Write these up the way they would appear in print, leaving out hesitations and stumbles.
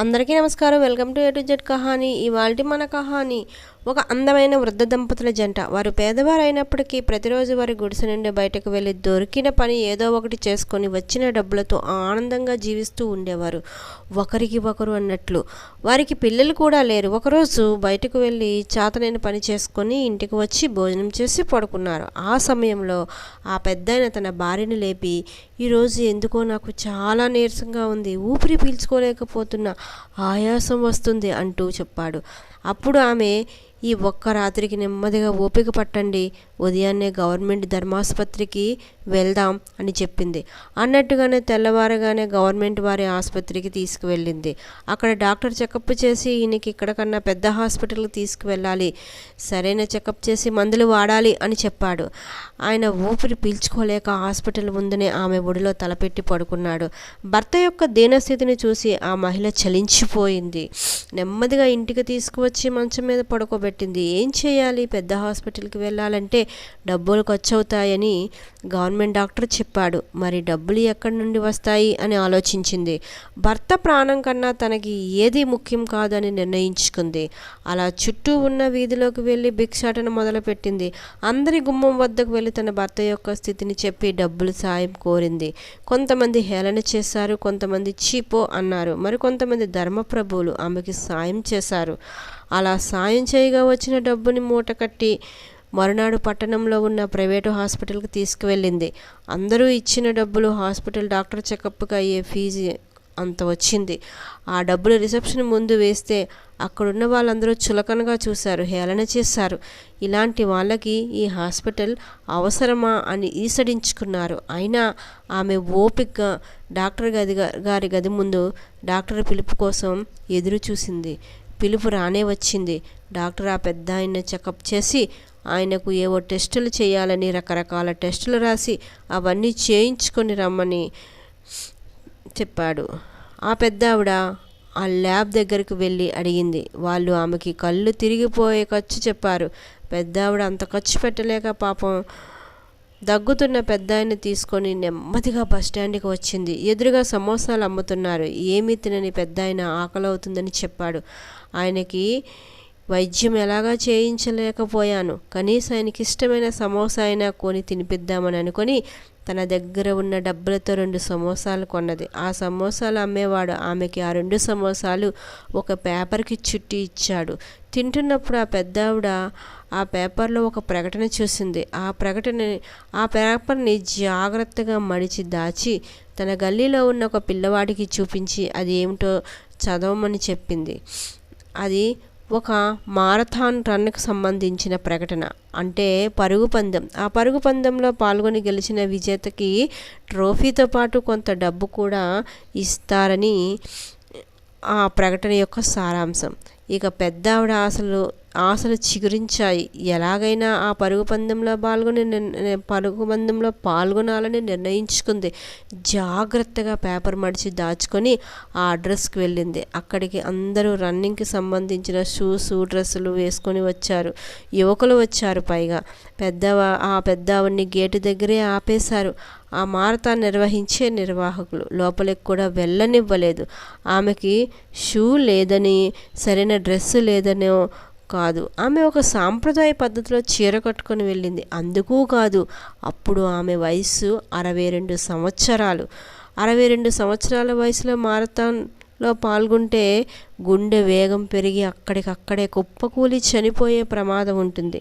అందరికీ నమస్కారం. Welcome to A to Z Kahani. ఇవాల్టి మన కహాని ఒక అందమైన వృద్ధ దంపతుల జంట. వారు పేదవారు అయినప్పటికీ ప్రతిరోజు వారి గుడిసె నుండి బయటకు వెళ్ళి దొరికిన పని ఏదో ఒకటి చేసుకొని వచ్చిన డబ్బులతో ఆనందంగా జీవిస్తూ ఉండేవారు, ఒకరికి ఒకరు అన్నట్లు. వారికి పిల్లలు కూడా లేరు. ఒకరోజు బయటకు వెళ్ళి చాతనైన పని చేసుకొని ఇంటికి వచ్చి భోజనం చేసి పడుకున్నారు. ఆ సమయంలో ఆ పెద్దాయన తన భార్యను లేపి, ఈరోజు ఎందుకో నాకు చాలా నీరసంగా ఉంది, ఊపిరి పీల్చుకోలేకపోతున్నా, ఆయాసం వస్తుంది అంటూ చెప్పాడు. అప్పుడు ఆమె, ఈ ఒక్క రాత్రికి నెమ్మదిగా ఓపిక పట్టండి, ఉదయాన్నే గవర్నమెంట్ ధర్మాసుపత్రికి వెళ్దాం అని చెప్పింది. అన్నట్టుగానే తెల్లవారగానే గవర్నమెంట్ వారి ఆసుపత్రికి తీసుకువెళ్ళింది. అక్కడ డాక్టర్ చెకప్ చేసి, ఈయనకి ఇక్కడ కన్నా పెద్ద హాస్పిటల్కి తీసుకువెళ్ళాలి, సరైన చెకప్ చేసి మందులు వాడాలి అని చెప్పాడు. ఆయన ఊపిరి పీల్చుకోలేక హాస్పిటల్ ముందునే ఆమె ఒడిలో తలపెట్టి పడుకున్నాడు. భర్త యొక్క దీనస్థితిని చూసి ఆ మహిళ చలించిపోయింది. నెమ్మదిగా ఇంటికి తీసుకువచ్చి మంచం మీద పడుకోబెట్టింది. ఏం చేయాలి? పెద్ద హాస్పిటల్కి వెళ్ళాలంటే డబ్బులు ఖర్చు అవుతాయని గవర్నమెంట్ డాక్టర్ చెప్పాడు. మరి డబ్బులు ఎక్కడి నుండి వస్తాయి అని ఆలోచించింది. భర్త ప్రాణం కన్నా తనకి ఏది ముఖ్యం కాదని నిర్ణయించుకుంది. అలా చుట్టూ ఉన్న వీధిలోకి వెళ్ళి భిక్షాటన మొదలుపెట్టింది. అందరి గుమ్మం వద్దకు వెళ్ళి తన భర్త యొక్క స్థితిని చెప్పి డబ్బులు సాయం కోరింది. కొంతమంది హేళన చేశారు, కొంతమంది చీపో అన్నారు, మరి కొంతమంది ధర్మప్రభువులు ఆమెకి సాయం చేశారు. అలా సాయం చేయగా వచ్చిన డబ్బుని మూట కట్టి మరునాడు పట్టణంలో ఉన్న ప్రైవేటు హాస్పిటల్కి తీసుకువెళ్ళింది. అందరూ ఇచ్చిన డబ్బులు హాస్పిటల్ డాక్టర్ చెకప్కి అయ్యే ఫీజు అంత వచ్చింది. ఆ డబ్బులు రిసెప్షన్ ముందు వేస్తే అక్కడున్న వాళ్ళందరూ చులకనగా చూశారు, హేళన చేశారు. ఇలాంటి వాళ్ళకి ఈ హాస్పిటల్ అవసరమా అని ఈసడించుకున్నారు. అయినా ఆమె ఓపికగా డాక్టర్ గారి గది ముందు డాక్టర్ పిలుపు కోసం ఎదురు చూసింది. పిలుపు రానే వచ్చింది. డాక్టర్ ఆ పెద్ద ఆయన చెకప్ చేసి ఆయనకు ఏవో టెస్టులు చేయాలని రకరకాల టెస్టులు రాసి అవన్నీ చేయించుకొని రమ్మని చెప్పాడు. ఆ పెద్ద ఆవిడ ఆ ల్యాబ్ దగ్గరికి వెళ్ళి అడిగింది. వాళ్ళు ఆమెకి కళ్ళు తిరిగిపోయే ఖర్చు చెప్పారు. పెద్ద ఆవిడ అంత ఖర్చు పెట్టలేక పాపం దగ్గుతున్న పెద్ద ఆయన తీసుకొని నెమ్మదిగా బస్టాండ్కి వచ్చింది. ఎదురుగా సమోసాలు అమ్ముతున్నారు. ఏమీ తినని పెద్ద ఆయన ఆకలి అవుతుందని చెప్పాడు. ఆయనకి వైద్యం ఎలాగా చేయించలేకపోయాను, కనీసం ఆయనకి ఇష్టమైన సమోసా అయినా కొని తినిపిద్దామని అనుకొని తన దగ్గర ఉన్న డబ్బులతో 2 సమోసాలు కొన్నది. ఆ సమోసాలు అమ్మేవాడు ఆమెకి ఆ 2 సమోసాలు ఒక పేపర్కి చుట్టి ఇచ్చాడు. తింటున్నప్పుడు ఆ పెద్ద ఆవిడ ఆ పేపర్లో ఒక ప్రకటన చూసింది. ఆ పేపర్ని జాగ్రత్తగా మడిచి దాచి తన గల్లీలో ఉన్న ఒక పిల్లవాడికి చూపించి అది ఏమిటో చదవమని చెప్పింది. అది ఒక మారథాన్ రన్కి సంబంధించిన ప్రకటన, అంటే పరుగు పందెం. ఆ పరుగు పందెంలో పాల్గొని గెలిచిన విజేతకి ట్రోఫీతో పాటు కొంత డబ్బు కూడా ఇస్తారని ఆ ప్రకటన యొక్క సారాంశం. ఇక పెద్ద ఆవిడ ఆశలు చిగురించాయి. ఎలాగైనా ఆ పరుగు పందెంలో పాల్గొనాలని నిర్ణయించుకుంది. జాగ్రత్తగా పేపర్ మడిచి దాచుకొని ఆ అడ్రస్కి వెళ్ళింది. అక్కడికి అందరూ రన్నింగ్కి సంబంధించిన షూసు డ్రెస్సులు వేసుకొని వచ్చారు. యువకులు వచ్చారు. పైగా ఆ పెద్ద ఆవిడ్ని గేటు దగ్గరే ఆపేశారు. ఆ మారథాన్ నిర్వహించే నిర్వాహకులు లోపలికి కూడా వెళ్ళనివ్వలేదు. ఆమెకి షూ లేదని, సరైన డ్రెస్సు లేదనో కాదు, ఆమె ఒక సాంప్రదాయ పద్ధతిలో చీర కట్టుకొని వెళ్ళింది. అందుకు కాదు, అప్పుడు ఆమె వయసు 62 సంవత్సరాలు. 62 సంవత్సరాల వయసులో మారథాన్లో పాల్గొంటే గుండె వేగం పెరిగి అక్కడికక్కడే కుప్పకూలి చనిపోయే ప్రమాదం ఉంటుంది.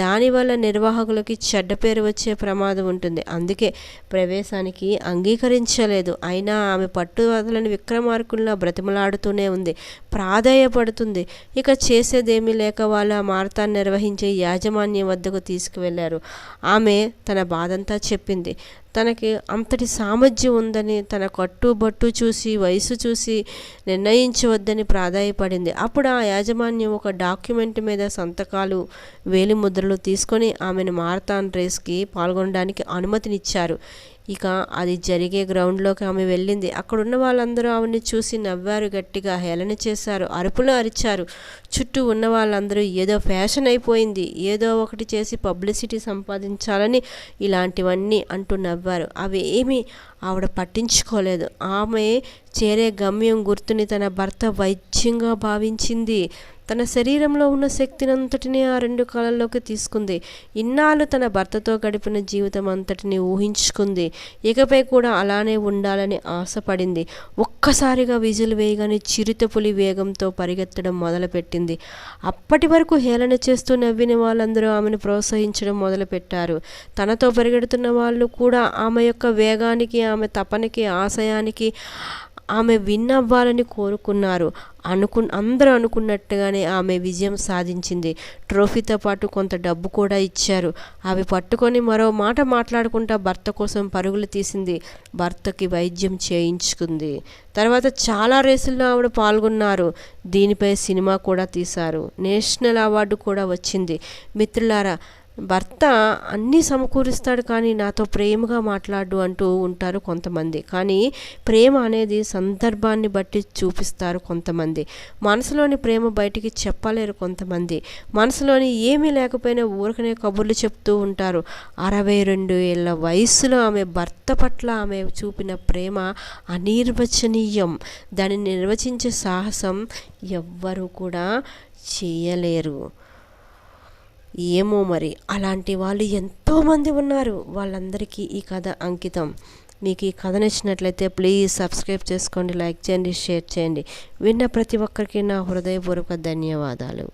దానివల్ల నిర్వాహకులకి చెడ్డ పేరు వచ్చే ప్రమాదం ఉంటుంది. అందుకే ప్రవేశానికి అంగీకరించలేదు. అయినా ఆమె పట్టువదలని విక్రమార్కుల్లా బ్రతిమలాడుతూనే ఉంది, ప్రాధేయపడుతుంది. ఇక చేసేదేమీ లేక వాళ్ళు ఆ మారథాన్ నిర్వహించే యాజమాన్యం వద్దకు తీసుకువెళ్లారు. ఆమె తన బాధంతా చెప్పింది. తనకి అంతటి సామర్థ్యం ఉందని, తన కట్టుబట్టు చూసి వయసు చూసి నిర్ణయించవద్దని ప్రాధాయపడింది. అప్పుడు ఆ యాజమాన్యం ఒక డాక్యుమెంట్ మీద సంతకాలు, వేలిముద్రలు తీసుకొని ఆమెను మారథాన్ రేస్కి పాల్గొనడానికి అనుమతినిచ్చారు. ఇక అది జరిగే గ్రౌండ్లోకి ఆమె వెళ్ళింది. అక్కడున్న వాళ్ళందరూ ఆమెను చూసి నవ్వారు, గట్టిగా హేళన చేశారు, అరుపులు అరిచారు. చుట్టూ ఉన్న వాళ్ళందరూ ఏదో ఫ్యాషన్ అయిపోయింది, ఏదో ఒకటి చేసి పబ్లిసిటీ సంపాదించాలని ఇలాంటివన్నీ అంటూ నవ్వారు. అవి ఏమీ ఆవిడ పట్టించుకోలేదు. ఆమె చేరే గమ్యం గుర్తుని తన భర్త వైద్యంగా భావించింది. తన శరీరంలో ఉన్న శక్తిని అంతటినీ ఆ 2 కాళ్ళల్లోకి తీసుకుంది. ఇన్నాళ్ళు తన భర్తతో గడిపిన జీవితం అంతటినీ ఊహించుకుంది. ఇకపై కూడా అలానే ఉండాలని ఆశపడింది. ఒక్కసారిగా విజిల్ వేయగానే చిరుతపులి వేగంతో పరిగెత్తడం మొదలుపెట్టింది. అప్పటి వరకు హేళన చేస్తూ నవ్విన వాళ్ళందరూ ఆమెను ప్రోత్సహించడం మొదలుపెట్టారు. తనతో పరిగెడుతున్న వాళ్ళు కూడా ఆమె యొక్క వేగానికి, ఆమె తపనకి, ఆశయానికి ఆమె విన్నవ్వాలని కోరుకున్నారు. అందరూ అనుకున్నట్టుగానే ఆమె విజయం సాధించింది. ట్రోఫీతో పాటు కొంత డబ్బు కూడా ఇచ్చారు. అవి పట్టుకొని మరో మాట మాట్లాడుకుంటా భర్త కోసం పరుగులు తీసింది. భర్తకి వైద్యం చేయించుకుంది. తర్వాత చాలా రేసుల్లో ఆవిడ పాల్గొన్నారు. దీనిపై సినిమా కూడా తీశారు. నేషనల్ అవార్డు కూడా వచ్చింది. మిత్రులారా, భర్త అన్నీ సమకూరుస్తాడు కానీ నాతో ప్రేమగా మాట్లాడు అంటూ ఉంటారు కొంతమంది. కానీ ప్రేమ అనేది సందర్భాన్ని బట్టి చూపిస్తారు కొంతమంది. మనసులోని ప్రేమ బయటికి చెప్పలేరు కొంతమంది. మనసులోని ఏమీ లేకపోయినా ఊరకనే కబుర్లు చెప్తూ ఉంటారు. 62 ఏళ్ళ వయసులో ఆమె భర్త పట్ల ఆమె చూపిన ప్రేమ అనిర్వచనీయం. దానిని నిర్వచించే సాహసం ఎవ్వరూ కూడా చేయలేరు. ఏమో మరి, అలాంటి వాళ్ళు ఎంతోమంది ఉన్నారు. వాళ్ళందరికీ ఈ కథ అంకితం. మీకు ఈ కథ నచ్చినట్లయితే ప్లీజ్ సబ్స్క్రైబ్ చేసుకోండి, లైక్ చేయండి, షేర్ చేయండి. విన్న ప్రతి ఒక్కరికి నా హృదయపూర్వక ధన్యవాదాలు.